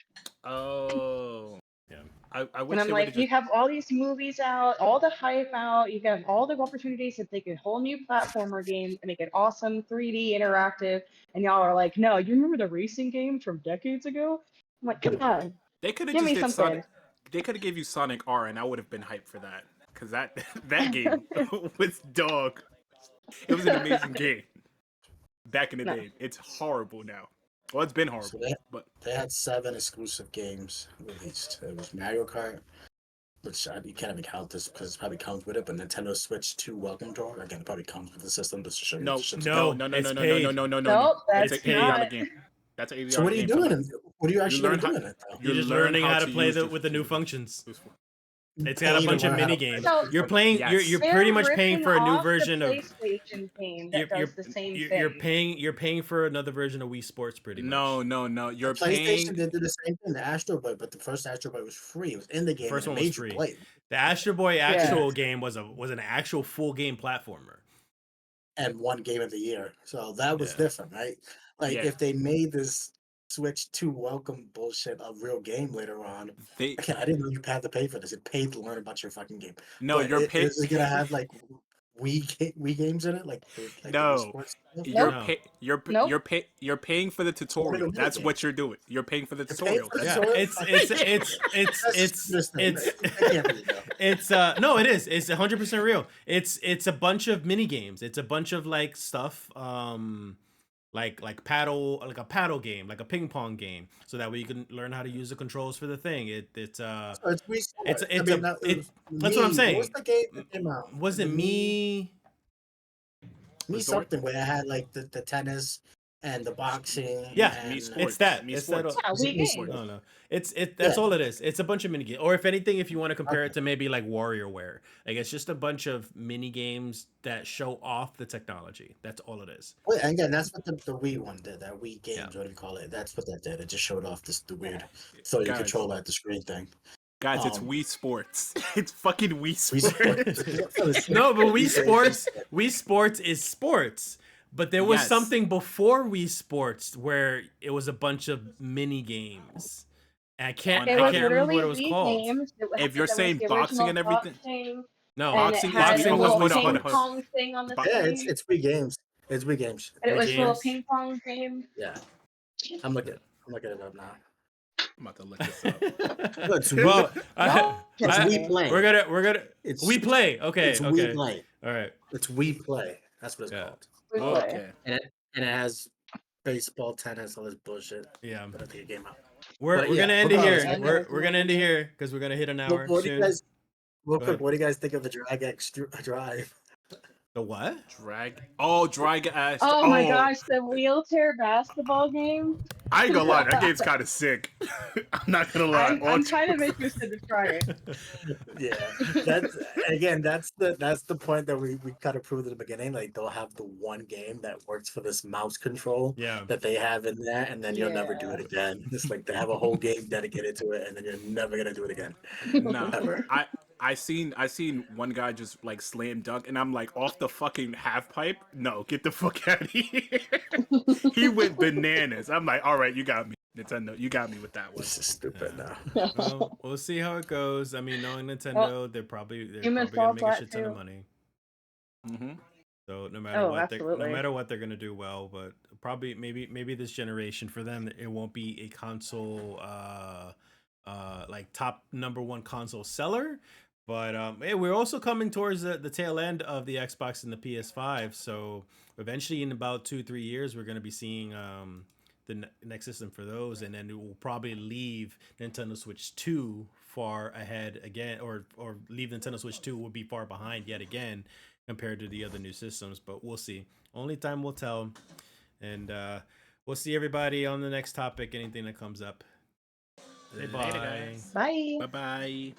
Oh, Yeah. I And wish I'm they would like, have you just. have all these movies out, all the hype out, you have all the opportunities to make a whole new platformer game and make it awesome, 3D, interactive, and y'all are like, no, you remember the racing game from decades ago? I'm like, come on, They could have give just me did something. Sonic. They could have gave you Sonic R, and I would have been hyped for that because that that game was dog. It was an amazing game back in the No. day. It's horrible now. Well, it's been So horrible, but they had 7 exclusive games released. It was Mario Kart, which you can't even count this because it probably comes with it. But Nintendo Switch 2 Welcome Draw again, it probably comes with the system just to show you. no, shit's no, No, no, no, it's no, no, no, paid. no, no, no, no. Nope, It's that's an $80 not. game. That's an $80 So what are you game. doing? Somebody. What are you actually learn doing how- in it though? You're just learn learning how to play use with the new functions. You It's got a pay to bunch of learn how to mini play games. the So You're playing. Yes. You're they're pretty much paying ripping for a new off version the of. PlayStation game that You're does the same you're thing. you're paying for another version of Wii Sports, pretty much. No. You're PlayStation paying. did the same thing, the Astro Boy, but the first Astro Boy was free. It was in the game. First and one it was made you free. play. The Astro Boy Yeah. actual game was an actual full game platformer. and one game of the year. So that was Yeah. different, right? Like Yeah. if they made this Switch 2 welcome bullshit a real game later on, They I didn't know you had to pay for this. It paid to learn about your fucking game. no, But you're pay. is it gonna have like Wii games in it, like the No, Wii Sports stuff? you're No. Nope. you're paying for the tutorial. That's minigame. what you're doing. You're paying for the You're paying tutorial. for the Yeah, tutorial? it's no, it is. It's 100% real. It's a bunch of mini games. It's a bunch of like stuff, like paddle, like a paddle game, like a ping pong game, so that way you can learn how to use the controls for the thing. It's So it's Wii it's Sports. it's a that's what I'm saying. What was the game that came out? Was it The me? Me Resort? something where I had like the tennis and the boxing. Yeah, and, Me it's Sports. that. Me It's that. Sports. Yeah, Is it Wii Wii games. Sports? No. That's Yeah. all it is. It's a bunch of mini games. Or if anything, if you want to compare it Okay. to maybe like WarriorWare, like it's just a bunch of mini games that show off the technology. That's all it is. Well, and again, that's what the Wii one did. That Wii games, Yeah. whatever you call it. That's what that did. It just showed off the weird so you Guys. control at the screen thing. Guys, it's Um, Wii Sports. It's fucking Wii Wii Sports. Sports. No, but Wii Sports is sports. But there was Yes. something before Wii Sports where it was a bunch of mini games. And I can't It It was remember literally what it was Wii called. games. If you're there was saying the boxing and original everything- boxing, No, and Boxing it is had Wii- the hold on, little hold on, ping hold on. pong thing on the Yeah, screen. it's Wii games. It's Wii games. and it Wii was a little games. ping pong game. Yeah, I'm looking it up now. I'm about to look this up. It's well, It's I- Wii Play. we're gonna It's we play. Okay, It's okay. Wii Play. All right. It's Wii Play. That's what it's Yeah. called. We Oh, play. Okay. And it has baseball, tennis, all this bullshit. Yeah. But I think it came out. We're But gonna yeah, end it regardless, here. I We're gonna end it here because we're gonna hit an hour What do you soon. guys? Real Go quick, ahead. what do you guys think of the Drag X Drive? The what? Drag ass. Oh my gosh, the wheelchair basketball game. I ain't gonna lie, that game's kind of sick. I'm not gonna lie. I'm kind of interested to try it. Yeah, that's the point that we kind of proved at the beginning. Like they'll have the one game that works for this mouse control Yeah. that they have in there, and then you'll never do it again. It's like they have a whole game dedicated to it, and then you're never gonna do it again. Nah, Ever. I seen one guy just like slam dunk, and I'm like, off the fucking half pipe. No, get the fuck out of here. He went bananas. I'm like, all right, you got me, Nintendo. You got me with that one. This is stupid now. Well, we'll see how it goes. I mean, knowing Nintendo, they're probably Game gonna is make a all shit ton of flat, money. Mm-hmm. So no matter Oh, what, absolutely. no matter what, they're gonna do well. But probably maybe this generation for them, it won't be a console like top number one console seller. But hey, we're also coming towards the tail end of the Xbox and the PS5. So eventually, in about 2-3 years, we're gonna be seeing the next system for those, and then it will probably leave Nintendo Switch 2 far ahead again, or leave Nintendo Switch 2 will be far behind yet again compared to the other new systems. But we'll see. Only time will tell. And we'll see everybody on the next topic. Anything that comes up. Say Later, bye. guys. Bye. Bye bye.